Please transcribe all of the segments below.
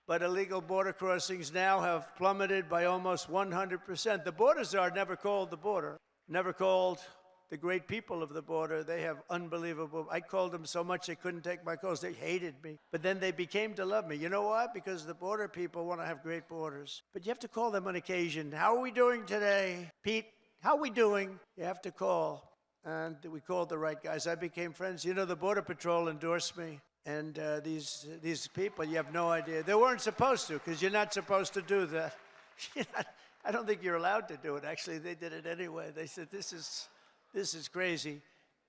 but illegal border crossings now have plummeted by almost 100%. The border czar never called the border, never called the great people of the border. They have unbelievable. I called them so much they couldn't take my calls. They hated me. But then they became to love me. You know why? Because the border people want to have great borders. But you have to call them on occasion. How are we doing today? Pete, how are we doing? You have to call. And we called the right guys. I became friends. You know, the Border Patrol endorsed me. And these people, you have no idea. They weren't supposed to, because you're not supposed to do that. I don't think you're allowed to do it. Actually, they did it anyway. They said, this is crazy.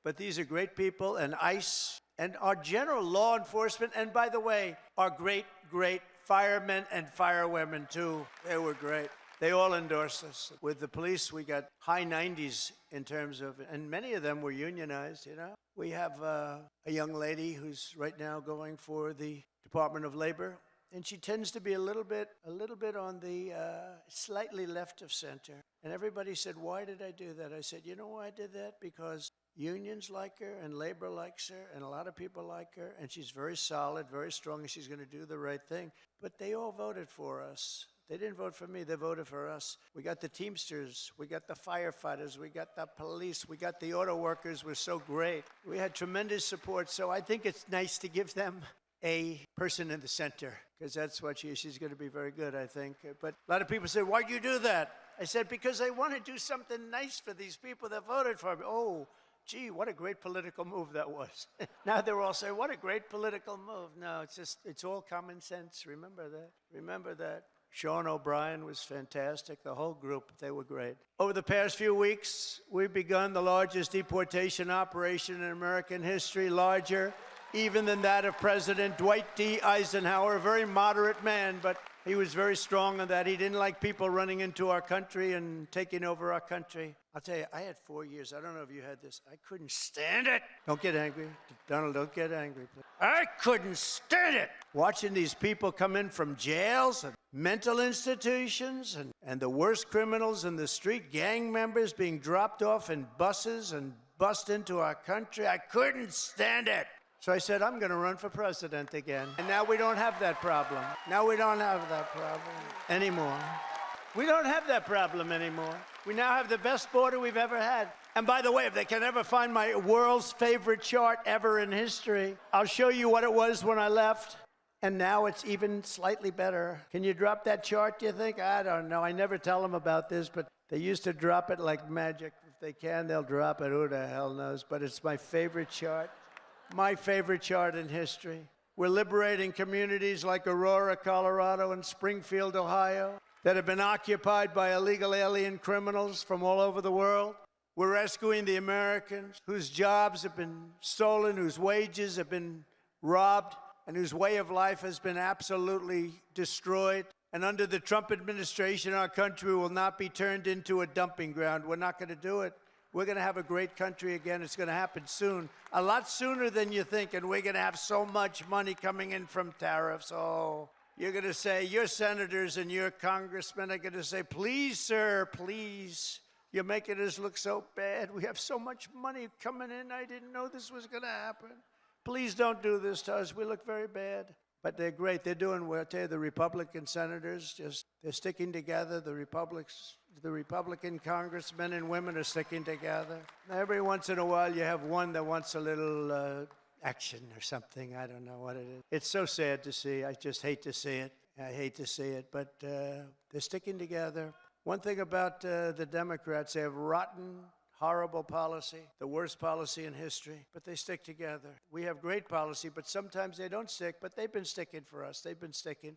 But these are great people, and ICE, and our general law enforcement, and by the way, our great firemen and firewomen, too. They were great. They all endorsed us. With the police, we got high 90s in terms of, and many of them were unionized, you know. We have a young lady who's right now going for the Department of Labor, and she tends to be a little bit on the slightly left of center. And everybody said, why did I do that? I said, you know why I did that? Because unions like her, and labor likes her, and a lot of people like her, and she's very solid, very strong, and she's going to do the right thing. But they all voted for us. They didn't vote for me, they voted for us. We got the Teamsters, we got the firefighters, we got the police, we got the auto workers, were so great. We had tremendous support, so I think it's nice to give them a person in the center, because that's what she's going to be very good, I think. But a lot of people say, why'd you do that? I said, because I want to do something nice for these people that voted for me. Oh, gee, what a great political move that was. Now they're all saying, what a great political move. No, it's all common sense. Remember that. Remember that. Sean O'Brien was fantastic. The whole group, they were great. Over the past few weeks, we've begun the largest deportation operation in American history, larger even than that of President Dwight D. Eisenhower, a very moderate man, but he was very strong on that. He didn't like people running into our country and taking over our country. I'll tell you, I had 4 years. I don't know if you had this. I couldn't stand it. Don't get angry. Donald, don't get angry, please. I couldn't stand it. Watching these people come in from jails and mental institutions and the worst criminals in the street, gang members being dropped off in buses and bussed into our country. I couldn't stand it. So I said, I'm going to run for president again. And now we don't have that problem. Now we don't have that problem anymore. We don't have that problem anymore. We now have the best border we've ever had. And by the way, if they can ever find my world's favorite chart ever in history, I'll show you what it was when I left. And now it's even slightly better. Can you drop that chart, do you think? I don't know. I never tell them about this, but they used to drop it like magic. If they can, they'll drop it. Who the hell knows? But it's my favorite chart. My favorite chart in history. We're liberating communities like Aurora, Colorado, and Springfield, Ohio, that have been occupied by illegal alien criminals from all over the world. We're rescuing the Americans whose jobs have been stolen, whose wages have been robbed, and whose way of life has been absolutely destroyed. And under the Trump administration, our country will not be turned into a dumping ground. We're not going to do it. We're going to have a great country again. It's going to happen soon, a lot sooner than you think, and we're going to have so much money coming in from tariffs. Oh, you're going to say, your senators and your congressmen are going to say, please, sir, please. You're making us look so bad. We have so much money coming in. I didn't know this was going to happen. Please don't do this to us. We look very bad. But they're great. They're doing well. I tell you, the Republican senators, they're sticking together. The Republican congressmen and women are sticking together. Every once in a while, you have one that wants a little action or something. I don't know what it is. It's so sad to see. I just hate to see it. I hate to see it. But they're sticking together. One thing about the Democrats, they have rotten, horrible policy, the worst policy in history, but they stick together. We have great policy, but sometimes they don't stick, but they've been sticking for us. They've been sticking.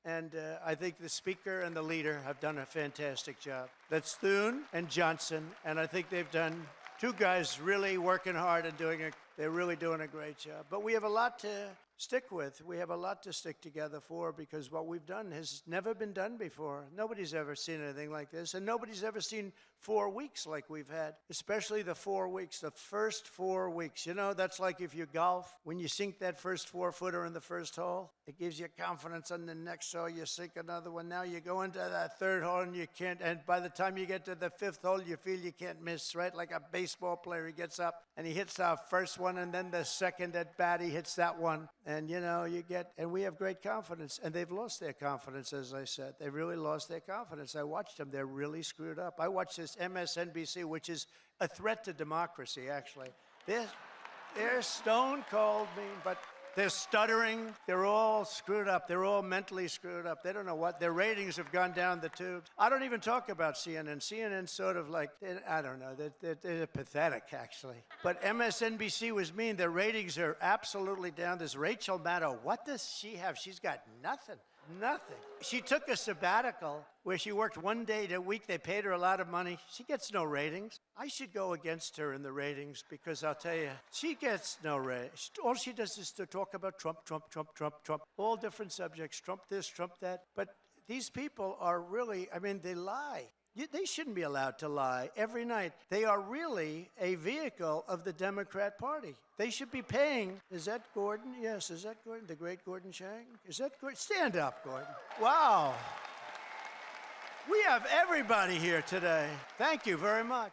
And I think the speaker and the leader have done a fantastic job. That's Thune and Johnson, and I think they've done, two guys really working hard and they're really doing a great job. But we have a lot to stick with. We have a lot to stick together for, because what we've done has never been done before. Nobody's ever seen anything like this, and nobody's ever seen 4 weeks like we've had, especially the 4 weeks, the first 4 weeks. You know, that's like if you golf, when you sink that first 4-footer in the first hole, It gives you confidence on the next hole. You sink another one. Now you go into that third hole and you can't. And by the time you get to the fifth hole, you feel you can't miss, right? Like a baseball player, he gets up and he hits our first one, and then the second at bat, he hits that one. And and we have great confidence. And they've lost their confidence, as I said. They really lost their confidence. I watched them. They're really screwed up. I watched this MSNBC, which is a threat to democracy, actually. They're stone cold mean, but they're stuttering. They're all screwed up. They're all mentally screwed up. They don't know what. Their ratings have gone down the tubes. I don't even talk about CNN. CNN's sort of like, I don't know. They're pathetic, actually. But MSNBC was mean. Their ratings are absolutely down. This Rachel Maddow, what does she have? She's got nothing. Nothing. She took a sabbatical where she worked one day a week. They paid her a lot of money. She gets no ratings. I should go against her in the ratings because I'll tell you, she gets no ratings. All she does is to talk about Trump, Trump, Trump, Trump, Trump, all different subjects, Trump this, Trump that. But these people are really, they lie. They shouldn't be allowed to lie every night. They are really a vehicle of the Democrat Party. They should be paying. Is that Gordon? Yes, is that Gordon? The great Gordon Chang? Is that Gordon? Stand up, Gordon. Wow. We have everybody here today. Thank you very much.